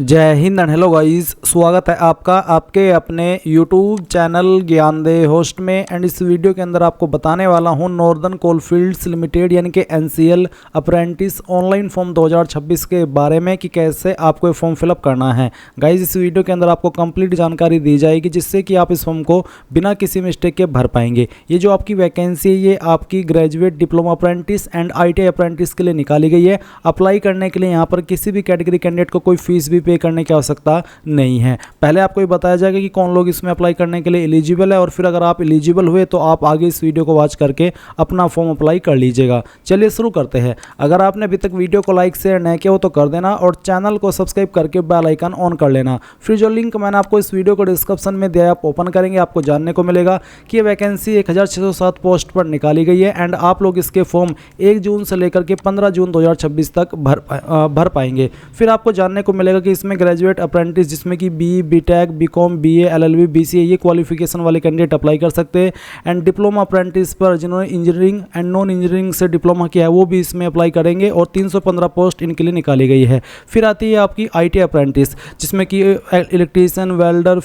जय Hind and hello guys, स्वागत है आपका आपके अपने यूट्यूब चैनल ज्ञानदेह होस्ट में। एंड इस वीडियो के अंदर आपको बताने वाला हूं नॉर्दर्न कोलफील्ड्स लिमिटेड यानी कि एनसीएल अप्रेंटिस ऑनलाइन फॉर्म 2026 के बारे में कि कैसे आपको ये फॉर्म फिलअप करना है। गाइस इस वीडियो के अंदर आपको कंप्लीट जानकारी दी जाएगी जिससे कि आप इस फॉर्म को बिना किसी मिस्टेक के भर पाएंगे। ये जो आपकी वैकेंसी है ये आपकी graduate diploma apprentice and ITI apprentice के लिए निकाली गई है। अप्लाई करने के लिए यहाँ पर किसी भी कैटेगरी कैंडिडेट को कोई फीस भी पे करने की आवश्यकता नहीं है। पहले आपको ये बताया जाएगा कि कौन लोग इसमें अप्लाई करने के लिए एलिजिबल है और फिर अगर आप एलिजिबल हुए तो आप आगे इस वीडियो को वॉच करके अपना फॉर्म अप्लाई कर लीजिएगा। चलिए शुरू करते हैं। अगर आपने अभी तक वीडियो को लाइक शेयर नहीं किया हो तो कर देना और चैनल को सब्सक्राइब करके बेल आइकन ऑन कर लेना। फिर जो लिंक मैंने आपको इस वीडियो को डिस्क्रिप्शन में दिया है आप ओपन करेंगे, आपको जानने को मिलेगा कि ये वैकेंसी 1607 पोस्ट पर निकाली गई है एंड आप लोग इसके फॉर्म 1 जून से लेकर के 15 जून 2026 तक भर पाएंगे। फिर आपको जानने को मिलेगा कि इसमें ग्रेजुएट अप्रेंटिस जिसमें कि BE, BTech, BCom, BA, LLB, BCA ये क्वालिफिकेशन वाले कैंडिडेट अप्लाई कर सकते हैं। एंड डिप्लोमा अप्रेंटिस पर जिन्होंने इंजीनियरिंग एंड नॉन इंजीनियरिंग से डिप्लोमा किया है वो भी इसमें अप्लाई करेंगे और 315 पोस्ट इनके लिए निकाली गई है। फिर आती है आपकी ITI अप्रेंटिस जिसमें कि इलेक्ट्रीशियन, वेल्डर,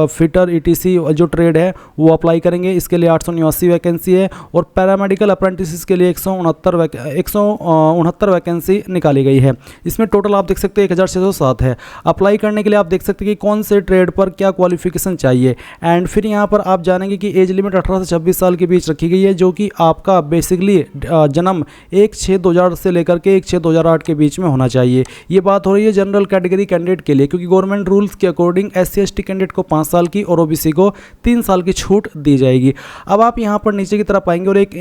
फिटर ETC जो ट्रेड है वो अप्लाई करेंगे। इसके लिए 889 वैकेंसी है और पैरामेडिकल अप्रेंटिस के लिए 169 वैकेंसी निकाली गई है। इसमें टोटल आप देख सकते हैं 1607 है। अप्लाई करने के लिए आप देख सकते हैं कि कौन से ट्रेड पर क्या क्वालिफिकेशन चाहिए। एंड फिर यहाँ पर आप जानेंगे कि एज लिमिट 18 से 26 साल के बीच रखी गई है जो कि आपका बेसिकली जन्म 1/6/2000 से लेकर के 1/6/2008 के बीच में होना चाहिए। ये बात हो रही है जनरल कैटेगरी कैंडिडेट के लिए क्योंकि गवर्नमेंट रूल्स के अकॉर्डिंग SC ST कैंडिडेट को 5 साल की और OBC को 3 साल की छूट दी जाएगी। अब आप यहाँ पर नीचे की तरफ आएंगे और एक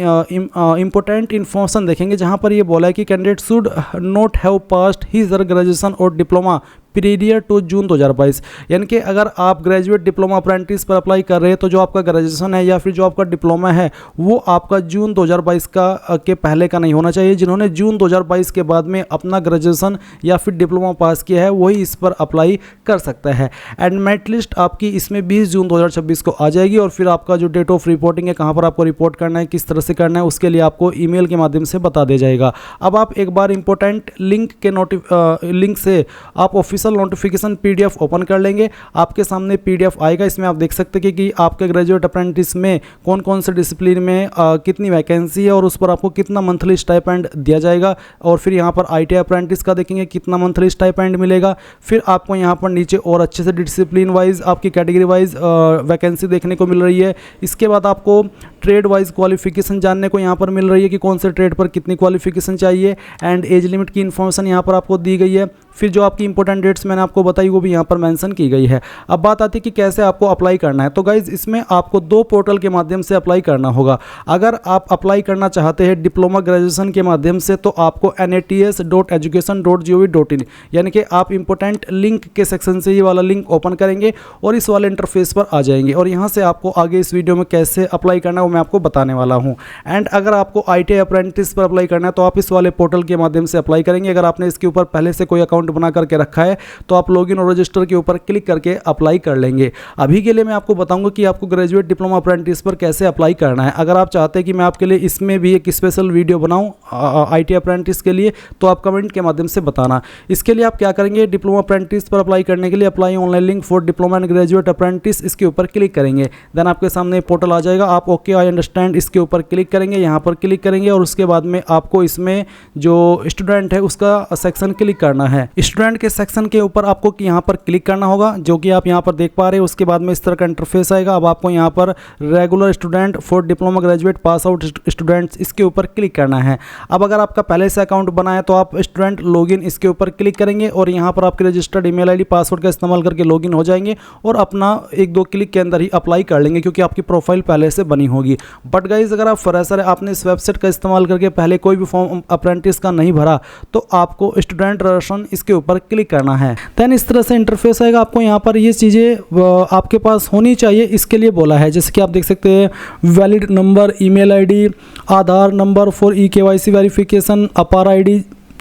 इंपॉर्टेंट इन्फॉर्मेशन देखेंगे जहाँ पर ये बोला है कि candidate should not have passed his graduation और डिप्लोमा पीरियड टू जून 2022। यानी कि अगर आप ग्रेजुएट डिप्लोमा अप्रेंटिस पर अप्लाई कर रहे हैं तो जो आपका ग्रेजुएशन है या फिर जो आपका डिप्लोमा है वो आपका जून 2022 के पहले का नहीं होना चाहिए। जिन्होंने जून 2022 के बाद में अपना ग्रेजुएशन या फिर डिप्लोमा पास किया है वही इस पर अप्लाई कर सकता है। एंड मेरिट लिस्ट आपकी इसमें 20 जून 2026 को आ जाएगी और फिर आपका जो डेट ऑफ रिपोर्टिंग है, कहाँ पर आपको रिपोर्ट करना है, किस तरह से करना है, उसके लिए आपको ईमेल के माध्यम से बता दिया जाएगा। अब आप एक बार इंपॉर्टेंट लिंक से आप ऑफिशियल नोटिफिकेशन PDF ओपन कर लेंगे। आपके सामने PDF आएगा। इसमें आप देख सकते हैं कि आपके ग्रेजुएट अप्रेंटिस में कौन कौन से डिसिप्लिन में कितनी वैकेंसी है और उस पर आपको कितना मंथली स्टाइपेंड दिया जाएगा। और फिर यहाँ पर ITI अप्रेंटिस का देखेंगे कितना मंथली स्टाइपेंड मिलेगा। फिर आपको यहाँ पर नीचे और अच्छे से डिसिप्लिन वाइज आपकी कैटेगरी वाइज वैकेंसी देखने को मिल रही है। इसके बाद आपको ट्रेड वाइज क्वालिफिकेशन जानने को यहाँ पर मिल रही है कि कौन से ट्रेड पर कितनी क्वालिफिकेशन चाहिए। एंड एज लिमिट की इन्फॉर्मेशन यहाँ पर आपको दी गई है। फिर जो आपकी इंपॉर्टेंट डेट्स मैंने आपको बताई वो भी यहाँ पर मेंशन की गई है। अब बात आती है कि कैसे आपको अप्लाई करना है। तो गाइज इसमें आपको 2 पोर्टल के माध्यम से अप्लाई करना होगा। अगर आप अप्लाई करना चाहते हैं डिप्लोमा ग्रेजुएशन के माध्यम से तो आपको nats.education.gov.in यानी कि आप इंपॉर्टेंट लिंक के सेक्शन से ये वाला लिंक ओपन करेंगे और इस वाले इंटरफेस पर आ जाएंगे और यहाँ से आपको आगे इस वीडियो में कैसे अप्लाई करना है वो मैं आपको बताने वाला हूँ। एंड अगर आपको ITI अप्रेंटिस पर अप्लाई करना है तो आप इस वाले पोर्टल के माध्यम से अप्लाई करेंगे। अगर आपने इसके ऊपर पहले से कोई अकाउंट बना करके रखा है तो आप लॉगिन और रजिस्टर के ऊपर क्लिक करके अप्लाई कर लेंगे। अभी के लिए मैं आपको बताऊंगा कि आपको ग्रेजुएट डिप्लोमा अप्रेंटिस पर कैसे अप्लाई करना है। अगर आप चाहते हैं कि मैं आपके लिए इसमें भी एक स्पेशल वीडियो बनाऊं ITI अप्रेंटिस के लिए तो आप कमेंट के माध्यम से बताना। इसके लिए आप क्या करेंगे, डिप्लोमा अप्रेंटिस पर अप्लाई करने के लिए apply online link for diploma and graduate apprentice इसके ऊपर क्लिक करेंगे। देन आपके सामने पोर्टल आ जाएगा। आप ओके आई अंडरस्टैंड इसके ऊपर क्लिक करेंगे, यहाँ पर क्लिक करेंगे और उसके बाद में आपको इसमें जो स्टूडेंट है उसका सेक्शन क्लिक करना है। स्टूडेंट के सेक्शन के ऊपर आपको यहाँ पर क्लिक करना होगा जो कि आप यहाँ पर देख पा रहे हैं। उसके बाद में इस तरह का इंटरफेस आएगा। अब आपको यहाँ पर regular student for diploma graduate pass out students इसके ऊपर क्लिक करना है। अब अगर आपका पहले से अकाउंट बना है तो आप स्टूडेंट लॉगिन इसके ऊपर क्लिक करेंगे और यहाँ पर आपके रजिस्टर्ड ईमेल ID पासवर्ड का इस्तेमाल करके लॉगिन हो जाएंगे और अपना 1-2 क्लिक के अंदर ही अप्लाई कर लेंगे क्योंकि आपकी प्रोफाइल पहले से बनी होगी। बट गाइज अगर आप फ्रेशर है, आपने इस वेबसाइट का इस्तेमाल करके पहले कोई भी फॉर्म अप्रेंटिस का नहीं भरा तो आपको स्टूडेंट रजिस्ट्रेशन इसके ऊपर क्लिक करना है। देन इस तरह से इंटरफेस आएगा। आपको यहाँ पर ये चीज़ें आपके पास होनी चाहिए इसके लिए बोला है। जैसे कि आप देख सकते हैं valid number, email ID, Aadhaar number for EKYC verification, अपार ID,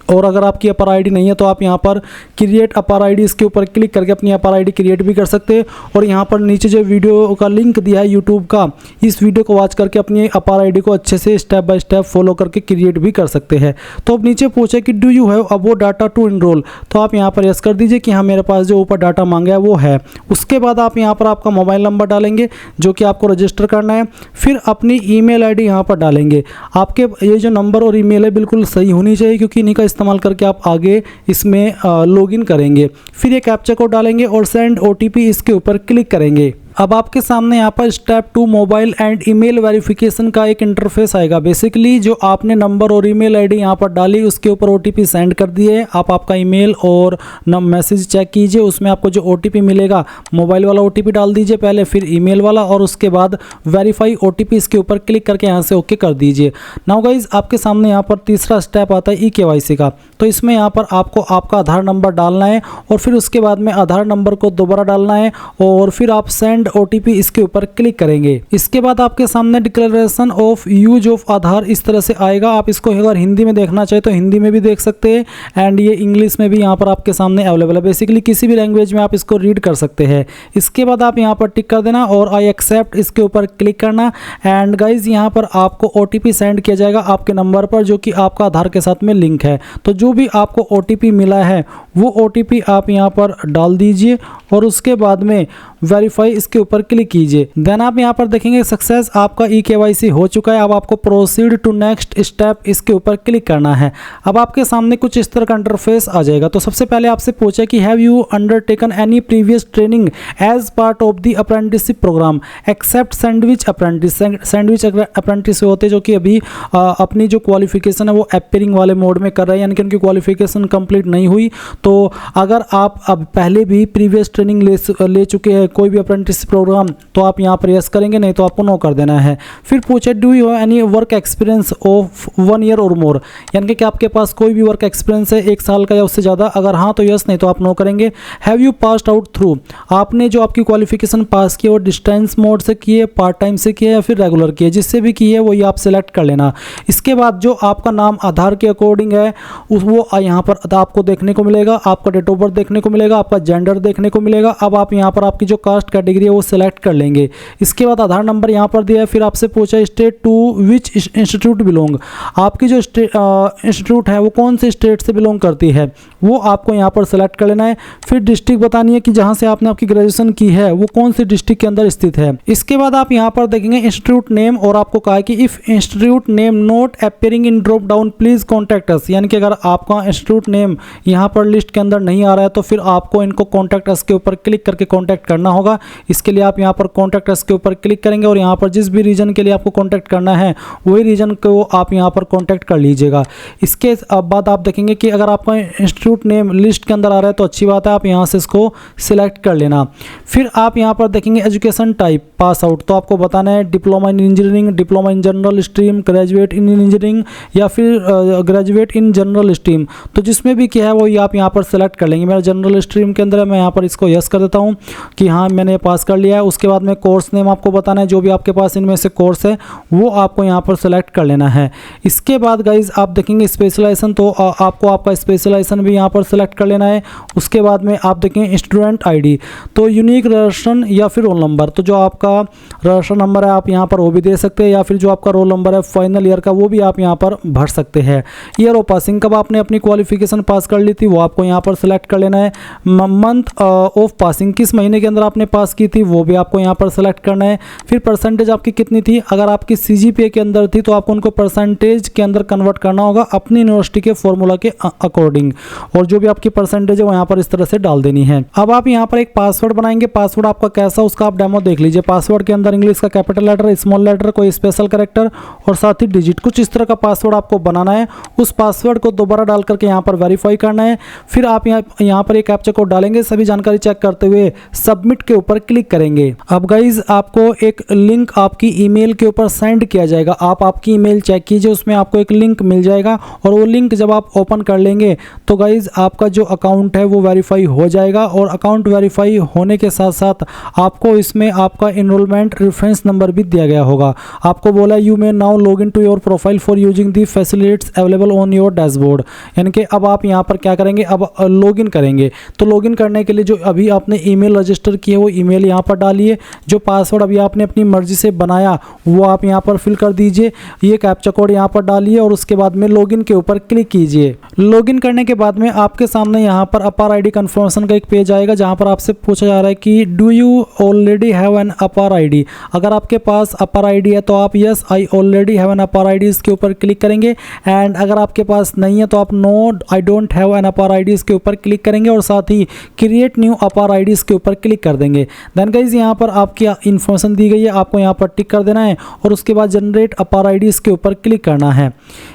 और अगर आपकी अपर आईडी नहीं है तो आप यहाँ पर क्रिएट अपर आईडी इसके ऊपर क्लिक करके अपनी अपर आईडी क्रिएट भी कर सकते हैं। और यहाँ पर नीचे जो वीडियो का लिंक दिया है यूट्यूब का, इस वीडियो को वॉच करके अपनी अपर आईडी को अच्छे से स्टेप बाय स्टेप फॉलो करके क्रिएट भी कर सकते हैं। तो अब नीचे पूछे कि do you have about data to enroll, तो आप यहाँ पर यस कर दीजिए कि हाँ मेरे पास जो ऊपर डाटा मांगा है वो है। उसके बाद आप यहाँ पर आपका मोबाइल नंबर डालेंगे जो कि आपको रजिस्टर करना है। फिर अपनी ईमेल आईडी यहाँ पर डालेंगे। आपके ये जो नंबर और ईमेल है बिल्कुल सही होनी चाहिए, क्योंकि इन्हीं का इस्तेमाल करके आप आगे इसमें लॉगिन करेंगे। फिर एक कैप्चा कोड डालेंगे और सेंड ओटीपी इसके ऊपर क्लिक करेंगे। अब आपके सामने यहाँ पर step 2 mobile and email verification का एक इंटरफेस आएगा। बेसिकली जो आपने नंबर और ईमेल आईडी यहाँ पर डाली उसके ऊपर ओटीपी सेंड कर दिए। आप आपका ईमेल और मैसेज चेक कीजिए, उसमें आपको जो ओटीपी मिलेगा मोबाइल वाला ओटीपी डाल दीजिए पहले, फिर ईमेल वाला, और उसके बाद वेरीफाई ओटीपी इसके ऊपर क्लिक करके यहाँ से ओके कर दीजिए। नाउ गाइज आपके सामने यहाँ पर तीसरा स्टेप आता है ई-केवाईसी का। तो इसमें यहाँ पर आपको आपका आधार नंबर डालना है और फिर उसके बाद में आधार नंबर को दोबारा डालना है और फिर आप सेंड ओटीपी इसके ऊपर क्लिक करेंगे। इसके बाद आपके सामने डिक्लेरेशन ऑफ यूज ऑफ आधार इस तरह से आएगा। आप इसको अगर हिंदी में देखना चाहे तो हिंदी में भी देख सकते हैं एंड ये इंग्लिश में भी यहाँ पर आपके सामने अवेलेबल है। बेसिकली किसी भी लैंग्वेज में आप इसको रीड कर सकते हैं। इसके बाद आप यहाँ पर टिक कर देना और आई एक्सेप्ट इसके ऊपर क्लिक करना। एंड गाइज यहाँ पर आपको ओटीपी सेंड किया जाएगा आपके नंबर पर जो कि आपका आधार के साथ में लिंक है। तो जो भी आपको ओटीपी मिला है वो ओटीपी आप यहाँ पर डाल दीजिए और उसके बाद में वेरीफाई इसके ऊपर क्लिक कीजिए। देन आप यहाँ पर देखेंगे सक्सेस आपका ई-केवाईसी हो चुका है। अब आपको प्रोसीड टू नेक्स्ट स्टेप इसके ऊपर क्लिक करना है। अब आपके सामने कुछ इस तरह का इंटरफेस आ जाएगा। तो सबसे पहले आपसे पूछा कि have you undertaken any previous training as part of the apprenticeship program except sandwich apprentice. Sandwich apprentice होते जो कि अभी अपनी जो क्वालिफिकेशन है वो अपीयरिंग वाले मोड में कर रहे हैं, यानी कि उनकी क्वालिफिकेशन कंप्लीट नहीं हुई। तो अगर आप अब पहले भी प्रीवियस ट्रेनिंग ले चुके हैं कोई भी अप्रेंटिस प्रोग्राम तो आप यहाँ पर यस करेंगे, नहीं तो आपको नो कर देना है। फिर पूछे do you have any work experience of 1 year और मोर, यानी कि आपके पास कोई भी वर्क एक्सपीरियंस है 1 साल का या उससे ज़्यादा। अगर हाँ तो यस, नहीं तो आप नो करेंगे। Have you passed out through, आपने जो आपकी क्वालिफिकेशन पास की वो डिस्टेंस मोड से की है, पार्ट टाइम से की है या फिर रेगुलर की है, जिससे भी की है वही आप सेलेक्ट कर लेना। इसके बाद जो आपका नाम आधार के अकॉर्डिंग है वो यहाँ पर आपको देखने को मिलेगा, आपका डेट ऑफ बर्थ देखने को मिलेगा, आपका जेंडर देखने को मिलेगा। अब आप यहाँ पर आपकी जो कास्ट कैटेगरी है वो सिलेक्ट कर लेंगे। इसके बाद आधार नंबर यहाँ पर दिया है। फिर आपसे पूछा state to which institute belong, आपकी जो इंस्टीट्यूट है वो कौन से स्टेट से बिलोंग करती है वो आपको यहाँ पर सेलेक्ट कर लेना है। फिर डिस्ट्रिक्ट बतानी है कि जहाँ से आपने आपकी ग्रेजुएशन की है वो कौन सी डिस्ट्रिक्ट के अंदर स्थित है। इसके बाद आप यहाँ पर देखेंगे इंस्टीट्यूट नेम और आपको कहा है कि if institute name not appearing in drop down please contact us, यानी कि अगर आपका इंस्टीट्यूट नेम यहाँ पर लिस्ट के अंदर नहीं आ रहा है तो फिर आपको इनको कॉन्टैक्ट अस के ऊपर क्लिक करके कॉन्टैक्ट करना होगा। इसके लिए आप यहाँ पर कॉन्टैक्ट अस के ऊपर क्लिक करेंगे और यहाँ पर जिस भी रीजन के लिए आपको कॉन्टैक्ट करना है वही रीजन को आप यहाँ पर कॉन्टैक्ट कर लीजिएगा। इसके बाद आप देखेंगे कि अगर आपका इंस्टीट्यूट नेम लिस्ट के अंदर आ रहा है तो अच्छी बात है, आप यहाँ से इसको सिलेक्ट कर लेना। फिर आप यहाँ पर देखेंगे एजुकेशन टाइप पास आउट, तो आपको बताना है diploma in engineering, diploma in general stream, graduate in engineering या फिर ग्रेजुएट इन जनरल स्ट्रीम। तो जिसमें भी किया है वो आप यहाँ पर सेलेक्ट कर लेंगे। मेरा जनरल स्ट्रीम के अंदर है, मैं यहाँ पर इसको यस कर देता हूँ कि हाँ मैंने पास कर लिया है। उसके बाद में कोर्स नेम आपको बताना है, जो भी आपके पास इनमें से कोर्स है वो आपको यहाँ पर सेलेक्ट कर लेना है। इसके बाद गाइज आप देखेंगे स्पेशलाइजेशन, तो आपको आपका स्पेशलाइजेशन भी यहाँ पर सेलेक्ट कर लेना है। उसके बाद में आप देखेंगे स्टूडेंट आईडी, तो यूनिक रजिस्ट्रेशन या फिर रोल नंबर, तो जो आपका रजिस्ट्रेशन नंबर है आप यहाँ पर वो भी दे सकते हैं या फिर जो आपका रोल नंबर है फाइनल ईयर का वो भी आप यहाँ पर भर सकते हैं। ईयर ऑफ पासिंग, कब आपने अपनी क्वालिफिकेशन पास कर ली थी वो आपको यहाँ पर सेलेक्ट कर लेना है। मंथ ऑफ पासिंग, किस महीने के अंदर आपने पास की थी वो भी आपको यहाँ पर सेलेक्ट करना है। फिर परसेंटेज आपकी कितनी थी, अगर आपकी CGPA के अंदर थी तो आपको उनको परसेंटेज के अंदर कन्वर्ट करना होगा अपनी यूनिवर्सिटी के फॉर्मूला के अकॉर्डिंग, और जो भी आपकी परसेंटेज है वो यहाँ पर इस तरह से डाल देनी है। अब आप यहाँ पर एक पासवर्ड बनाएंगे। पासवर्ड आपका कैसा उसका आप डेमो देख लीजिए। पासवर्ड के अंदर इंग्लिश का कैपिटल लेटर, स्मॉल लेटर, कोई स्पेशल कैरेक्टर और साथ ही डिजिट, कुछ इस तरह का पासवर्ड आपको बनाना है। उस पासवर्ड को दोबारा डाल करके यहाँ पर वेरीफाई करना है। फिर आप यहाँ पर एक कैप्चा कोड डालेंगे। सभी जानकारी चेक करते हुए सबमिट सबमिट के ऊपर क्लिक करेंगे। अब गाइज आपको एक लिंक आपकी ईमेल के ऊपर सेंड किया जाएगा। आप आपकी ईमेल चेक कीजिए, उसमें आपको एक लिंक मिल जाएगा और वो लिंक जब आप ओपन कर लेंगे तो गाइज आपका जो अकाउंट है वो वेरीफाई हो जाएगा। और अकाउंट वेरीफाई होने के साथ साथ आपको इसमें आपका इनरोलमेंट रेफरेंस नंबर भी दिया गया होगा। आपको बोला you may now log in to your profile for using the facilities available on your dashboard. यानी कि अब आप यहाँ पर क्या करेंगे, अब लॉगिन करेंगे। तो लॉगिन करने के लिए जो अभी आपने ईमेल रजिस्टर की है वो ईमेल यहाँ पर डालिए। जो पासवर्ड अभी आपने अपनी मर्जी से बनाया वो आप यहाँ पर फिल कर दीजिए। ये कैप्चा कोड यहाँ पर डालिए और उसके बाद में लॉगिन के ऊपर क्लिक कीजिए। लॉगिन करने के बाद में आपके सामने यहाँ पर अपार आईडी कन्फर्मेशन का एक पेज आएगा जहाँ पर आपसे पूछा जा रहा है कि do you already have an APAAR ID. अगर आपके पास अपार आईडी है तो आप yes I already have an APAAR ID इसके ऊपर क्लिक करेंगे। एंड अगर आपके पास नहीं है तो आप no I don't have an APAAR ID इसके ऊपर क्लिक करेंगे और साथ ही क्रिएट न्यू अपार आईडी इसके ऊपर क्लिक कर देंगे। देन गाइज यहाँ पर आपकी इन्फॉर्मेशन दी गई है, आपको यहाँ पर टिक कर देना है और उसके बाद जनरेट अपार आईडी इसके ऊपर क्लिक करना है।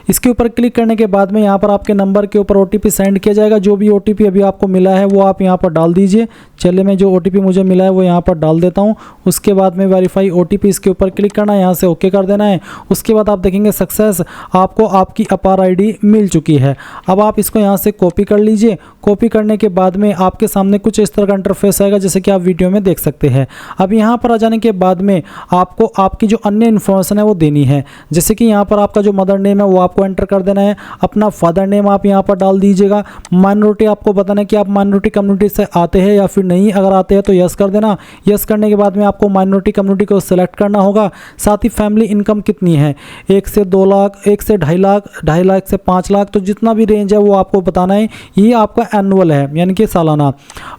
इसके ऊपर क्लिक करने के बाद में यहाँ पर आपके नंबर के ऊपर ओटीपी सेंड किया जाएगा। जो भी ओटीपी अभी आपको मिला है वो आप यहाँ पर डाल दीजिए। चलिए मैं जो ओटीपी मुझे मिला है वो यहाँ पर डाल देता हूँ। उसके बाद में वेरीफाई ओटीपी इसके ऊपर क्लिक करना है, यहाँ से ओके कर देना है। उसके बाद आप देखेंगे सक्सेस, आपको आपकी अपार आईडी मिल चुकी है। अब आप इसको यहाँ से कॉपी कर लीजिए। कॉपी करने के बाद में आपके सामने कुछ इस तरह का इंटरफेस आएगा जैसे कि आप वीडियो में देख सकते हैं। अब यहाँ पर आ जाने के बाद में आपको आपकी जो अन्य इन्फॉर्मेशन है वो देनी है। जैसे कि यहाँ पर आपका जो मदर नेम है वो आपको एंटर कर देना है। अपना फादर नेम आप यहाँ पर डाल दीजिएगा। माइनॉरिटी आपको बताना है कि आप माइनॉरिटी कम्युनिटी से आते हैं या फिर नहीं। अगर आते हैं तो यस कर देना। यस करने के बाद में आपको माइनॉरिटी कम्युनिटी को सिलेक्ट करना होगा। साथ ही फैमिली इनकम कितनी है, 1 से 2 लाख, 1 से 2.5 लाख, 2.5 लाख से 5 लाख, तो जितना भी रेंज है वो आपको बताना है। ये आपका एनुअल है यानी कि सालाना।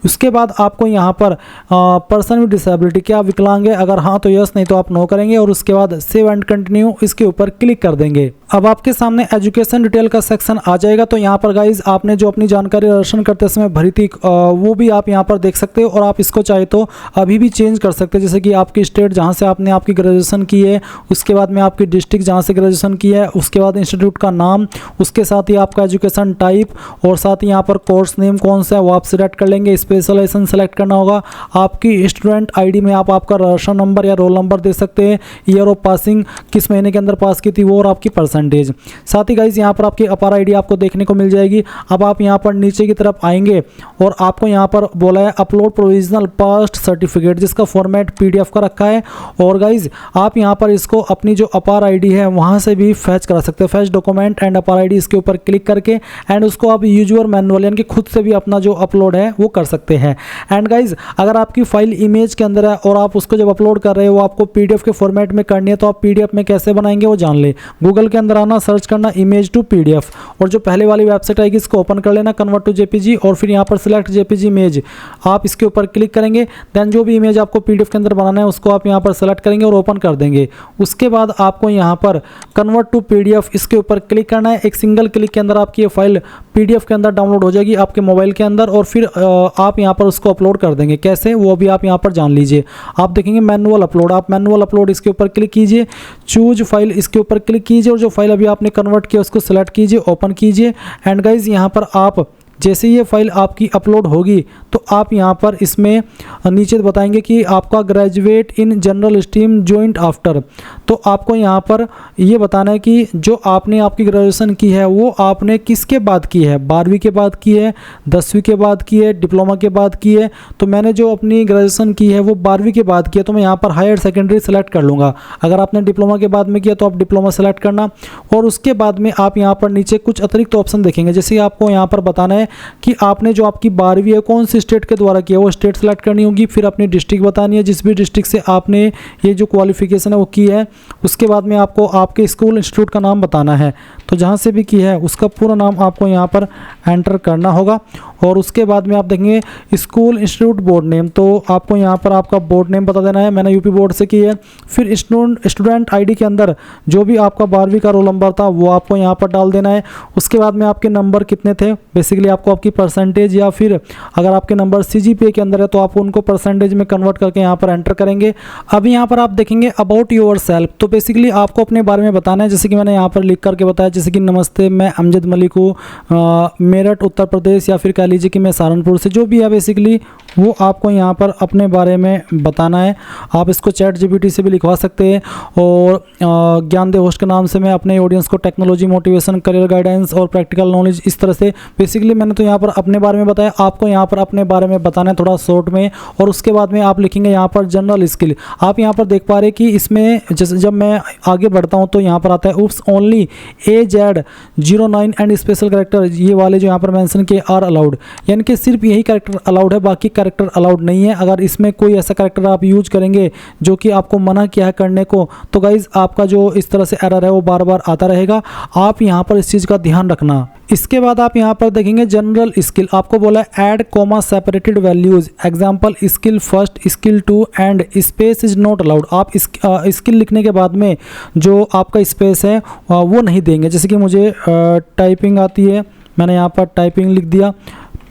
उसके बाद आपको यहाँ पर पर्सन विद डिसेबिलिटी, क्या विकलांग है, अगर हाँ तो यस, नहीं तो आप नो करेंगे और उसके बाद सेव एंड कंटिन्यू इसके ऊपर क्लिक कर देंगे। अब आपके सामने एजुकेशन डिटेल का सेक्शन आ जाएगा। तो यहाँ पर गाइज आपने जो अपनी जानकारी दर्शन करते समय भरी थी वो भी आप यहाँ पर देख सकते हो और आप इसको चाहे तो अभी भी चेंज कर सकते हैं। जैसे कि आपकी स्टेट जहाँ से आपने आपकी ग्रेजुएशन की है, उसके बाद में आपकी डिस्ट्रिक्ट जहाँ से ग्रेजुएशन की है, उसके बाद इंस्टीट्यूट का नाम, उसके साथ ही आपका एजुकेशन टाइप और साथ ही यहाँ पर कोर्स नेम कौन सा है वो आप सिलेक्ट कर लेंगे। स्पेशलाइजेशन सेलेक्ट करना होगा। आपकी स्टूडेंट आईडी में आप आपका रजिस्ट्रेशन नंबर या रोल नंबर दे सकते हैं। ईयर ऑफ पासिंग, किस महीने के अंदर पास की थी वो, और आपकी परसेंटेज। साथ ही गाइज यहाँ पर आपकी अपार आईडी आपको देखने को मिल जाएगी। अब आप यहाँ पर नीचे की तरफ आएंगे और आपको यहाँ पर बोला है अपलोड प्रोविजनल पास्ट सर्टिफिकेट, जिसका फॉर्मेट पीडीएफ का रखा है। और गाइज आप यहाँ पर इसको अपनी जो अपार आईडी है वहाँ से भी फैच करा सकते हैं। फैच डॉक्यूमेंट एंड अपार आईडी इसके ऊपर क्लिक करके एंड उसको आप यूजर मैनुअल यानी कि खुद से भी अपना जो अपलोड है वो कर सकते हैं। एंड गाइज अगर आपकी फाइल इमेज के अंदर है और आप उसको जब अपलोड कर रहे हो आपको पीडीएफ के फॉर्मेट में करनी है तो आप पीडीएफ में कैसे बनाएंगे वो जान ले। गूगल के अंदर आना, सर्च करना इमेज टू पीडीएफ और जो पहले वाली वेबसाइट आएगी इसको ओपन कर लेना, कन्वर्ट टू जेपीजी, और फिर यहाँ पर सिलेक्ट जेपीजी इमेज आप इसके ऊपर क्लिक करेंगे। देन जो भी इमेज आपको पीडीएफ के अंदर बनाना है उसको आप यहाँ पर सेलेक्ट करेंगे और ओपन कर देंगे। उसके बाद आपको यहाँ पर कन्वर्ट टू पीडीएफ इसके ऊपर क्लिक करना है। एक सिंगल क्लिक के अंदर आपकी ये फाइल पीडीएफ के अंदर डाउनलोड हो जाएगी आपके मोबाइल के अंदर और फिर आप यहाँ पर उसको अपलोड कर देंगे। कैसे वो भी आप यहाँ पर जान लीजिए। आप देखेंगे मैनुअल अपलोड, आप मैनुअल अपलोड इसके ऊपर क्लिक कीजिए, चूज फाइल इसके ऊपर क्लिक कीजिए और जो फाइल अभी आपने कन्वर्ट किया उसको सेलेक्ट कीजिए, ओपन कीजिए। एंड गाइज यहाँ पर आप जैसे ये फाइल आपकी अपलोड होगी तो आप यहाँ पर इसमें नीचे बताएंगे कि आपका graduate in general stream joint after, तो आपको यहाँ पर ये बताना है कि जो आपने आपकी ग्रेजुएशन की है वो आपने किसके बाद की है, 12वीं के बाद की है, 10वीं के बाद की है, डिप्लोमा के बाद की है। तो मैंने जो अपनी ग्रेजुएशन की है वो 12वीं के बाद की है तो मैं यहाँ पर हायर सेकेंडरी सेलेक्ट कर लूँगा। अगर आपने डिप्लोमा के बाद में किया तो आप डिप्लोमा सेलेक्ट करना और उसके बाद में आप यहाँ पर नीचे कुछ अतिरिक्त ऑप्शन देखेंगे। जैसे आपको यहाँ पर बताना है कि आपने जो आपकी 12वीं है कौन सी स्टेट के द्वारा किया वो स्टेट सेलेक्ट करनी होगी। फिर अपनी डिस्ट्रिक्ट बतानी है, जिस भी डिस्ट्रिक्ट से आपने ये जो क्वालिफिकेशन है वो की है। उसके बाद में आपको आपके स्कूल इंस्टीट्यूट का नाम बताना है, तो जहाँ से भी की है उसका पूरा नाम आपको यहाँ पर एंटर करना होगा। और उसके बाद में आप देखेंगे स्कूल इंस्टीट्यूट बोर्ड नेम, तो आपको यहाँ पर आपका बोर्ड नेम बता देना है। मैंने यूपी बोर्ड से की है। फिर स्टूडेंट आईडी के अंदर जो भी आपका 12वीं का रोल नंबर था वो आपको यहाँ पर डाल देना है। उसके बाद में आपके नंबर कितने थे, बेसिकली आपको आपकी परसेंटेज या फिर अगर आपके नंबर सीजीपीए के अंदर है तो आप उनको परसेंटेज में कन्वर्ट करके यहाँ पर एंटर करेंगे। अब यहाँ पर आप देखेंगे अबाउट योर सेल्फ, तो बेसिकली आपको अपने बारे में बताना है। जैसे कि मैंने यहाँ पर लिख करके बताया, जैसे कि नमस्ते मैं अमजद मलिक हूँ, मेरठ उत्तर प्रदेश, या फिर कह लीजिए कि मैं सहारनपुर से, जो भी है बेसिकली वो आपको यहाँ पर अपने बारे में बताना है। आप इसको ChatGPT से भी लिखवा सकते हैं और ज्ञानदेव होस्ट के नाम से मैं अपने ऑडियंस को टेक्नोलॉजी, मोटिवेशन, करियर गाइडेंस और प्रैक्टिकल नॉलेज, इस तरह से बेसिकली मैंने तो यहाँ पर अपने बारे में बताया, आपको यहाँ पर अपने बारे में बताना है थोड़ा शॉर्ट में। और उसके बाद में आप लिखेंगे यहाँ पर जनरल स्किल। आप यहाँ पर देख पा रहे हैं कि इसमें जैसे जब मैं आगे बढ़ता हूँ तो यहाँ पर आता है oops only AZ09 and special character, ये वाले जो यहाँ पर मेंशन किए आर अलाउड, यानी कि सिर्फ यही कैरेक्टर अलाउड है, बाकी कैरेक्टर अलाउड नहीं है। अगर इसमें कोई ऐसा कैरेक्टर आप यूज करेंगे जो कि आपको मना किया है करने को, तो गाइज आपका जो इस तरह से एरर है वो बार बार आता रहेगा। आप यहाँ पर इस चीज़ का ध्यान रखना। इसके बाद आप यहाँ पर देखेंगे जनरल स्किल, आपको बोला है add comma separated values, example skill first, skill 2 and space is not allowed. आप स्किल लिखने के बाद में जो आपका स्पेस है वो नहीं देंगे। जैसे कि मुझे टाइपिंग आती है, मैंने यहाँ पर टाइपिंग लिख दिया,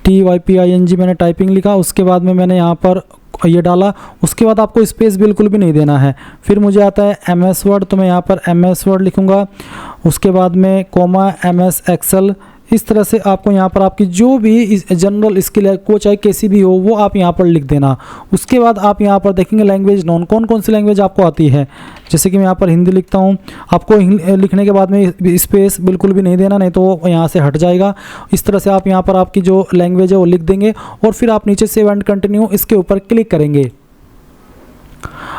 TYPING मैंने टाइपिंग लिखा, उसके बाद में मैंने यहाँ पर ये डाला, उसके बाद आपको स्पेस बिल्कुल भी नहीं देना है। फिर मुझे आता है MS वर्ड, तो मैं यहाँ पर MS वर्ड लिखूँगा, उसके बाद में कोमा MS एक्सेल। इस तरह से आपको यहाँ पर आपकी जो भी जनरल स्किल है को चाहे कैसी भी हो वो आप यहाँ पर लिख देना। उसके बाद आप यहाँ पर देखेंगे लैंग्वेज नोन, कौन कौन सी लैंग्वेज आपको आती है। जैसे कि मैं यहाँ पर हिंदी लिखता हूँ, आपको लिखने के बाद में स्पेस बिल्कुल भी नहीं देना, नहीं तो यहाँ से हट जाएगा। इस तरह से आप यहाँ पर आपकी जो लैंग्वेज है वो लिख देंगे और फिर आप नीचे सेव एंड कंटिन्यू इसके ऊपर क्लिक करेंगे।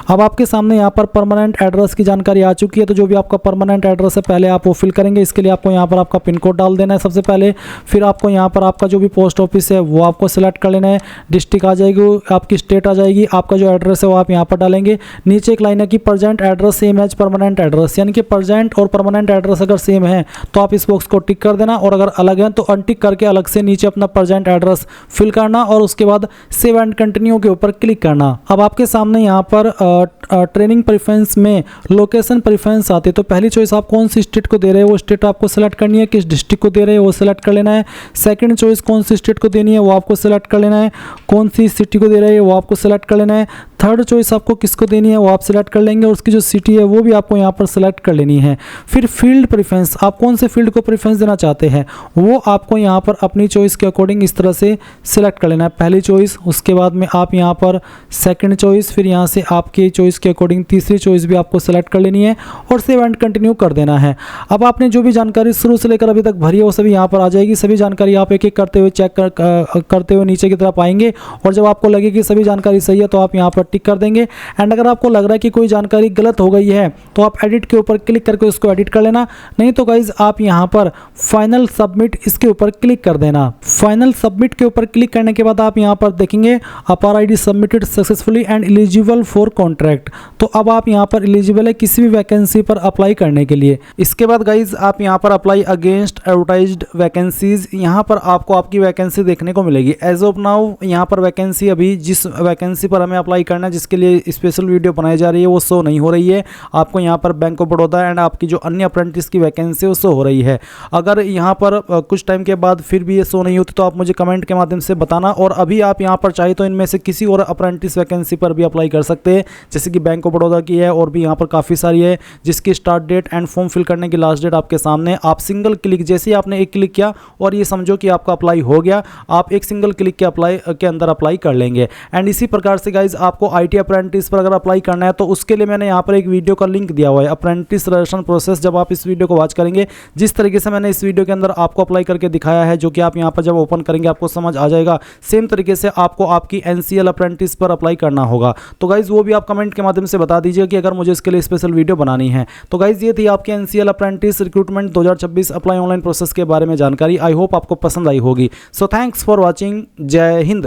अब आपके सामने यहाँ पर परमानेंट एड्रेस की जानकारी आ चुकी है। तो जो भी आपका परमानेंट एड्रेस है पहले आप वो फिल करेंगे। इसके लिए आपको यहाँ पर आपका पिन कोड डाल देना है सबसे पहले। फिर आपको यहाँ पर आपका जो भी पोस्ट ऑफिस है वो आपको सिलेक्ट कर लेना है। डिस्ट्रिक्ट आ जाएगी, आपकी स्टेट आ जाएगी, आपका जो एड्रेस है वो आप यहाँ पर डालेंगे। नीचे एक लाइन है कि present address same as permanent address, यानी कि प्रेजेंट और परमानेंट एड्रेस अगर सेम है तो आप इस बॉक्स को टिक कर देना, और अगर अलग है तो अनटिक करके अलग से नीचे अपना प्रेजेंट एड्रेस फिल करना और उसके बाद सेव एंड कंटिन्यू के ऊपर क्लिक करना। अब आपके सामने यहाँ पर ट्रेनिंग प्रेफरेंस में लोकेशन प्रेफरेंस आते हैं। तो पहली चॉइस आप कौन सी स्टेट को दे रहे हैं वो स्टेट आपको सेलेक्ट करनी है, किस डिस्ट्रिक्ट को दे रहे हैं वो सेलेक्ट कर लेना है। सेकंड चॉइस कौन सी स्टेट को देनी है वो आपको सेलेक्ट कर लेना है, कौन सी सिटी को दे रहे हैं वो आपको सेलेक्ट कर लेना है। थर्ड चॉइस आपको किसको देनी है वो आप सेलेक्ट कर लेंगे, और उसकी जो सिटी है वो भी आपको यहाँ पर सेलेक्ट कर लेनी है। फिर फील्ड प्रेफरेंस, आप कौन से फील्ड को प्रेफरेंस देना चाहते हैं वो आपको यहाँ पर अपनी चॉइस के अकॉर्डिंग इस तरह से सिलेक्ट कर लेना है। पहली चॉइस, उसके बाद में आप यहाँ पर सेकंड चॉइस, फिर यहाँ से आपकी चॉइस के अकॉर्डिंग तीसरी चॉइस भी आपको सेलेक्ट कर लेनी है और सेव एंड कंटिन्यू कर देना है। अब आपने जो भी जानकारी शुरू से लेकर अभी तक भरी है वो सभी यहाँ पर आ जाएगी। सभी जानकारी आप एक एक करते हुए चेक करते हुए नीचे की तरफ आएंगे, और जब आपको लगे कि सभी जानकारी सही है तो आप यहाँ पर टिक कर देंगे। एंड अगर आपको लग रहा है कि कोई जानकारी गलत हो गई है तो आप एडिट के ऊपर क्लिक करके उसको एडिट कर लेना, नहीं तो गाइज आप यहाँ पर फाइनल सबमिट इसके ऊपर क्लिक कर देना। फाइनल सबमिट के ऊपर क्लिक करने के बाद आप यहाँ पर देखेंगे अपार ID submitted successfully and eligible for contract. तो अब आप यहाँ पर एलिजिबल है किसी भी वैकेंसी पर अप्लाई करने के लिए। इसके बाद गाइज आप यहाँ पर अप्लाई अगेंस्ट एडवर्टाइज्ड वैकेंसीज, यहाँ पर आपको आपकी वैकेंसी देखने को मिलेगी। एज ऑफ नाउ यहाँ पर वैकेंसी अभी जिस वैकेंसी पर हमें अप्लाई करना है, जिसके लिए स्पेशल वीडियो बनाई जा रही है, वो शो नहीं हो रही है। आपको यहाँ पर बैंक ऑफ बड़ौदा एंड आपकी जो अन्य अप्रेंटिस की वैकेंसी वो शो हो रही है। अगर यहाँ पर कुछ टाइम के बाद फिर भी ये शो नहीं होती तो आप मुझे कमेंट के माध्यम से बताना, और अभी आप यहाँ पर चाहे तो इनमें से किसी और अप्रेंटिस वैकेंसी पर भी अप्लाई कर सकते हैं, जैसे कि बैंक ऑफ बड़ौदा की है और भी यहाँ पर काफ़ी सारी है, जिसकी start date and form fill करने की लास्ट डेट आपके सामने। आप सिंगल क्लिक, जैसे ही आपने एक क्लिक किया और ये समझो कि आपका अप्लाई हो गया, आप एक सिंगल क्लिक के अंदर अप्लाई कर लेंगे। एंड इसी प्रकार से गाइज आपको IT अप्रेंटिस पर अगर अप्लाई करना है तो उसके लिए मैंने यहाँ पर एक वीडियो का लिंक दिया हुआ है, अप्रेंटिस रजिस्ट्रेशन प्रोसेस। जब आप इस वीडियो को वॉच करेंगे, जिस तरीके से मैंने इस वीडियो के अंदर आपको अप्लाई करके दिखाया है, जो कि आप यहाँ पर जब ओपन करेंगे आपको समझ आ जाएगा, सेम तरीके से आपको आपकी NCL अप्रेंटिस पर अप्लाई करना होगा। तो गाइज वो भी आप कमेंट के माध्यम से बता दीजिए कि अगर मुझे इसके लिए स्पेशल वीडियो बनानी है। तो गाइज ये थी आपकी NCL apprentice recruitment 2026 apply online process के बारे में जानकारी। आई होप आपको पसंद आई होगी। So thanks for watching. जय हिंद।